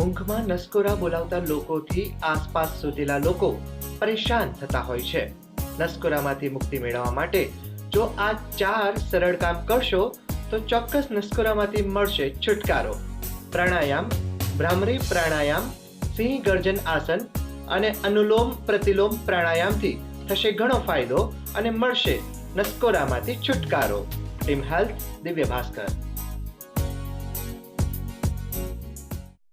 ઊંઘમાં નસકોરા બોલાવતા લોકોથી આસપાસ સૂતેલા લોકો પરેશાન થતા હોય છે. નસકોરામાંથી મુક્તિ મેળવવા માટે જો આ 4 સરળ કામ કરશો તો ચોક્કસ નસકોરામાંથી મળશે છુટકારો. પ્રાણાયામ, ભ્રામરી પ્રાણાયામ, સિંહ ગર્જન આસન અને અનુલોમ પ્રતિલોમ પ્રાણાયામથી થશે ઘણો ફાયદો અને મળશે નસકોરામાંથી છુટકારો. Team health, Divya Bhaskar.